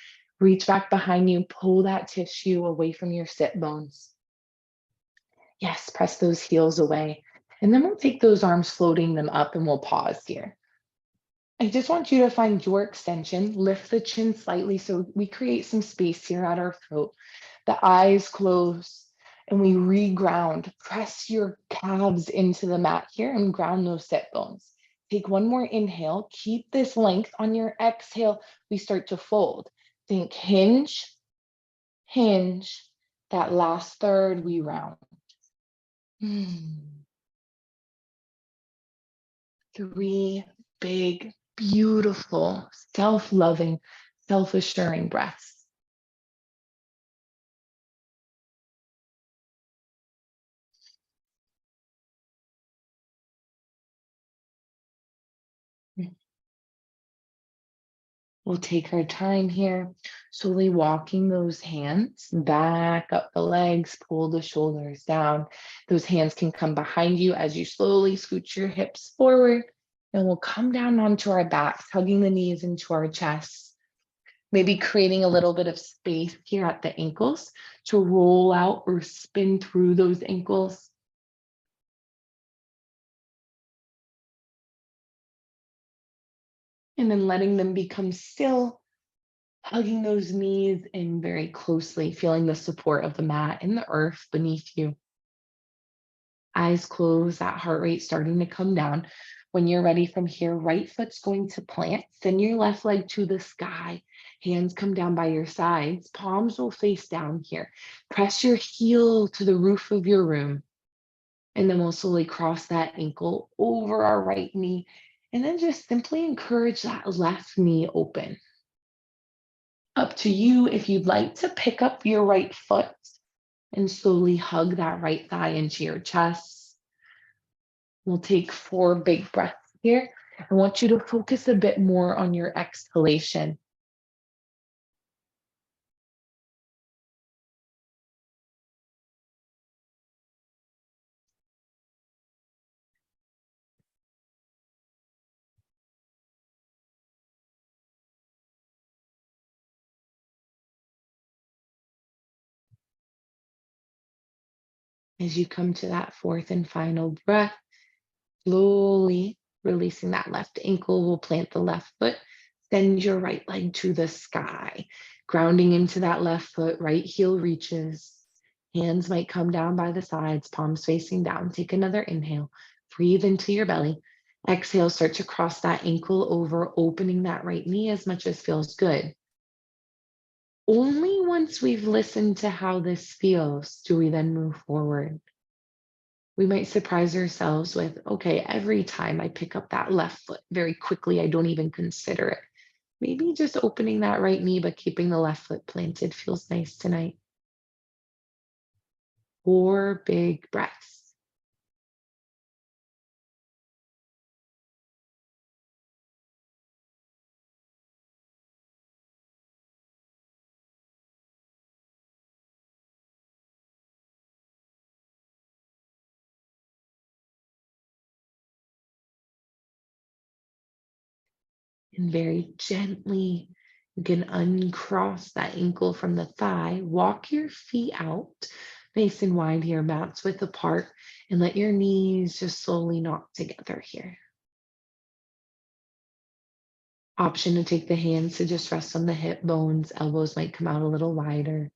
Reach back behind you, pull that tissue away from your sit bones. Yes, press those heels away. And then we'll take those arms, floating them up, and we'll pause here. I just want you to find your extension, lift the chin slightly so we create some space here at our throat. The eyes close and we reground. Press your calves into the mat here and ground those sit bones. Take one more inhale. Keep this length. On your exhale, we start to fold. Think hinge, hinge. That last third, we round. 3 big, beautiful, self-loving, self-assuring breaths. We'll take our time here, slowly walking those hands back up the legs, pull the shoulders down. Those hands can come behind you as you slowly scoot your hips forward And we'll come down onto our backs, hugging the knees into our chests, maybe creating a little bit of space here at the ankles to roll out or spin through those ankles. And then letting them become still, hugging those knees in very closely, feeling the support of the mat and the earth beneath you. Eyes closed, that heart rate starting to come down. When you're ready from here, right foot's going to plant, send your left leg to the sky. Hands come down by your sides, palms will face down here. Press your heel to the roof of your room. And then we'll slowly cross that ankle over our right knee. And then just simply encourage that left knee open. Up to you if you'd like to pick up your right foot and slowly hug that right thigh into your chest. We'll take 4 big breaths here. I want you to focus a bit more on your exhalation. As you come to that 4th and final breath, slowly releasing that left ankle, we'll plant the left foot, send your right leg to the sky, grounding into that left foot, right heel reaches. Hands might come down by the sides, palms facing down. Take another inhale, breathe into your belly. Exhale, start to cross that ankle over, opening that right knee as much as feels good. Only once we've listened to how this feels do we then move forward. We might surprise ourselves with, okay, every time I pick up that left foot very quickly, I don't even consider it. Maybe just opening that right knee, but keeping the left foot planted feels nice tonight. 4 big breaths. And very gently, you can uncross that ankle from the thigh. Walk your feet out nice and wide here, mats width apart, and let your knees just slowly knock together here. Option to take the hands to just rest on the hip bones. Elbows might come out a little wider.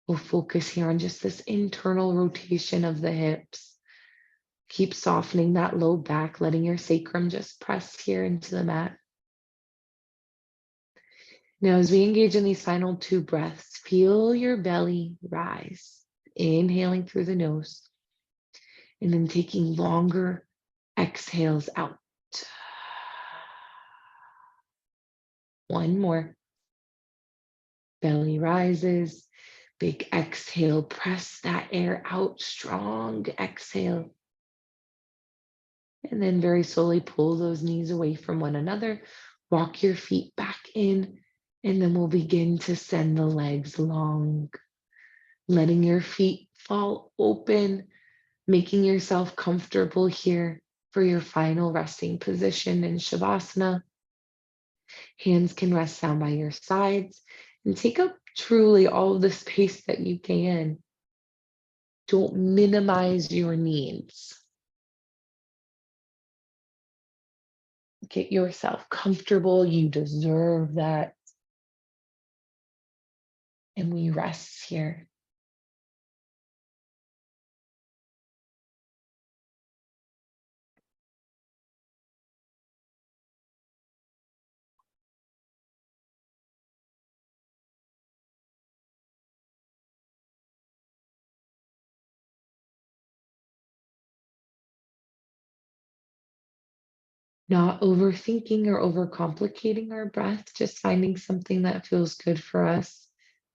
We'll focus here on just this internal rotation of the hips. Keep softening that low back, letting your sacrum just press here into the mat. Now, as we engage in these final 2 breaths, feel your belly rise, inhaling through the nose, and then taking longer exhales out. One more. Belly rises, big exhale, press that air out, strong exhale. And then very slowly pull those knees away from one another. Walk your feet back in, and then we'll begin to send the legs long, letting your feet fall open, making yourself comfortable here for your final resting position in Shavasana. Hands can rest down by your sides and take up truly all of the space that you can. Don't minimize your needs. Get yourself comfortable. You deserve that. And we rest here. Not overthinking or overcomplicating our breath, just finding something that feels good for us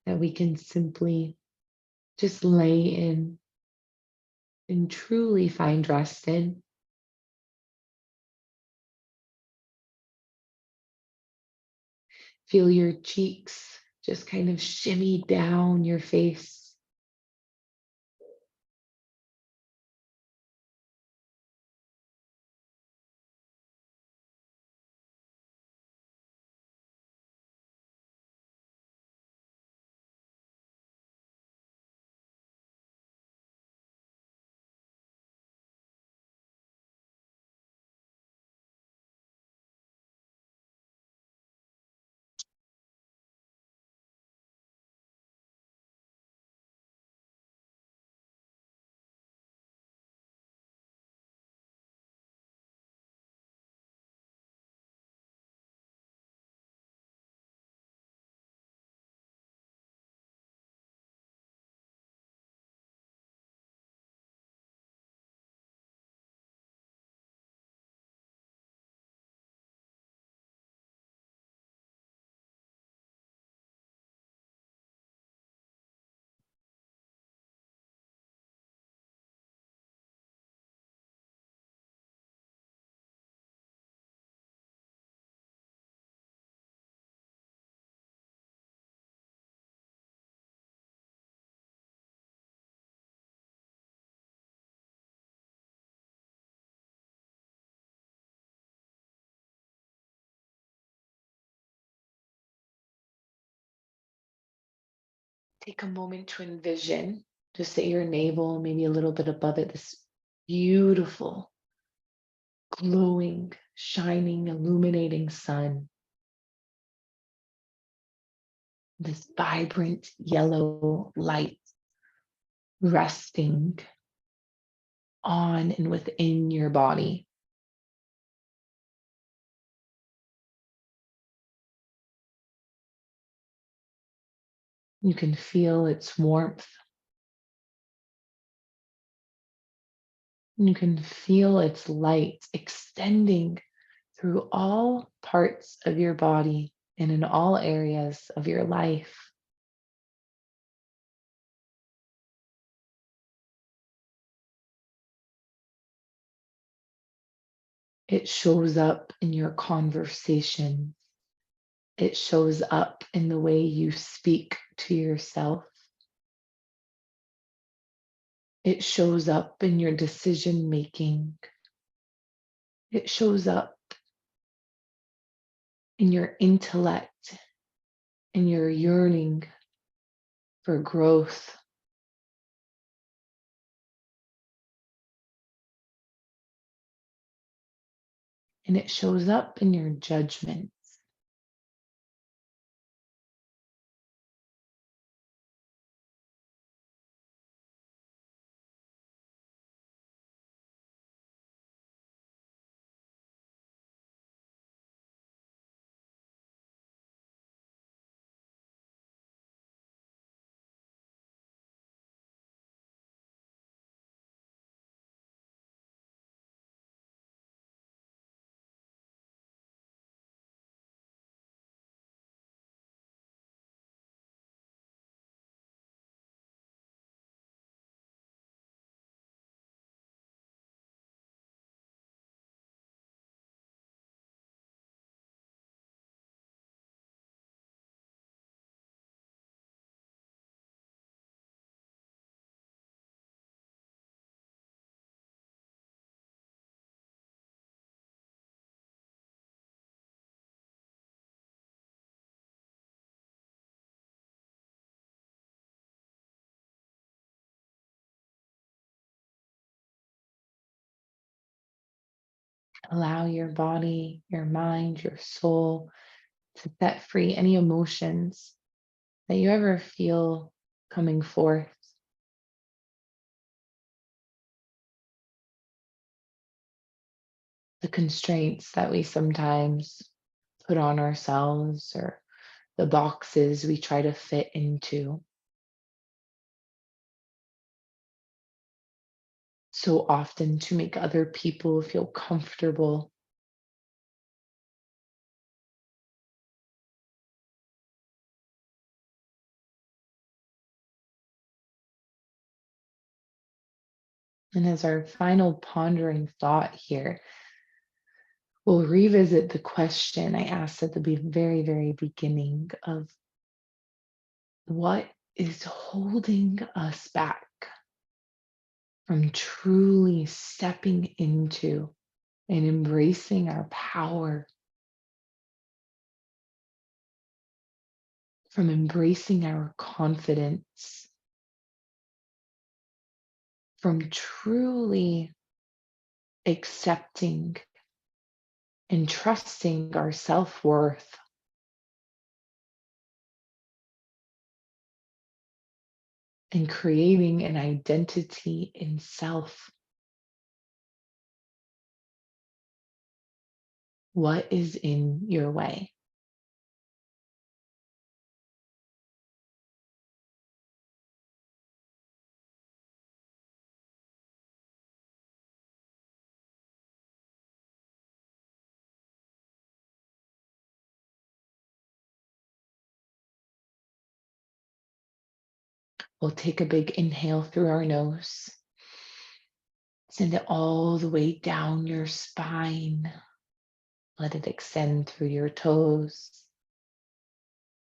that we can simply just lay in and truly find rest in. Feel your cheeks just kind of shimmy down your face. Take a moment to envision, just at your navel, maybe a little bit above it, this beautiful, glowing, shining, illuminating sun, this vibrant yellow light resting on and within your body. You can feel its warmth. You can feel its light extending through all parts of your body and in all areas of your life. It shows up in your conversation. It shows up in the way you speak to yourself. It shows up in your decision making. It shows up in your intellect and your yearning for growth. And it shows up in your judgments. Allow your body, your mind, your soul to set free any emotions that you ever feel coming forth, the constraints that we sometimes put on ourselves or the boxes we try to fit into. So often to make other people feel comfortable. And as our final pondering thought here, we'll revisit the question I asked at the very, very beginning of what is holding us back from truly stepping into and embracing our power, from embracing our confidence, from truly accepting and trusting our self worth, and creating an identity in self. What is in your way? We'll take a big inhale through our nose, send it all the way down your spine. Let it extend through your toes.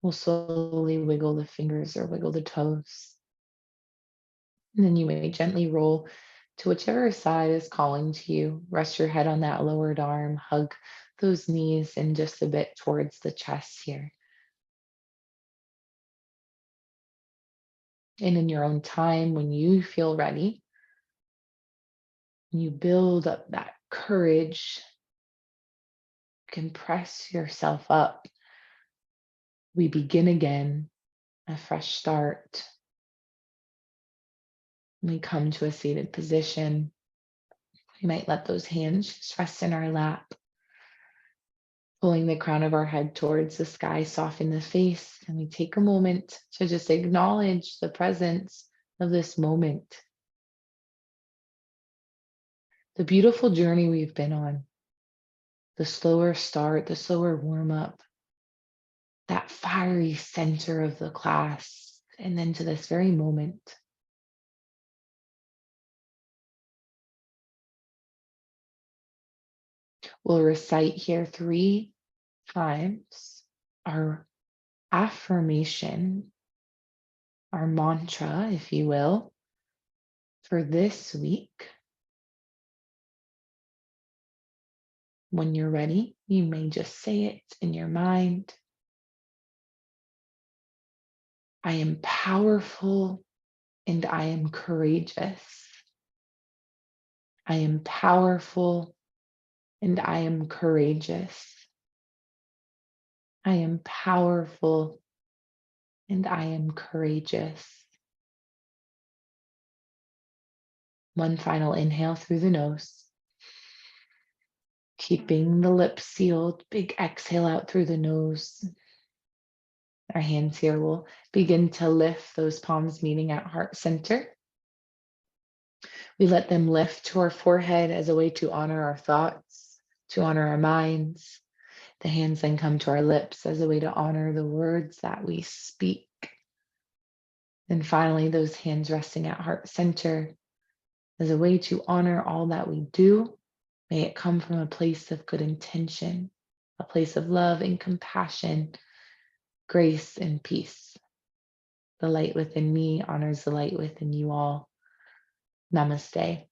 We'll slowly wiggle the fingers or wiggle the toes. And then you may gently roll to whichever side is calling to you. Rest your head on that lowered arm. Hug those knees in just a bit towards the chest here. And in your own time, when you feel ready, and you build up that courage, you can press yourself up. We begin again, a fresh start. We come to a seated position. We might let those hands just rest in our lap, pulling the crown of our head towards the sky, soften the face, and we take a moment to just acknowledge the presence of this moment, the beautiful journey we've been on, the slower start, the slower warm up, that fiery center of the class, and then to this very moment. We'll recite here 3 times our affirmation, our mantra, if you will, for this week. When you're ready, you may just say it in your mind. I am powerful and I am courageous. I am powerful and I am courageous. I am powerful and I am courageous. One final inhale through the nose. Keeping the lips sealed, big exhale out through the nose. Our hands here will begin to lift, those palms meeting at heart center. We let them lift to our forehead as a way to honor our thoughts, to honor our minds. The hands then come to our lips as a way to honor the words that we speak. And finally, those hands resting at heart center as a way to honor all that we do. May it come from a place of good intention, a place of love and compassion, grace and peace. The light within me honors the light within you all. Namaste.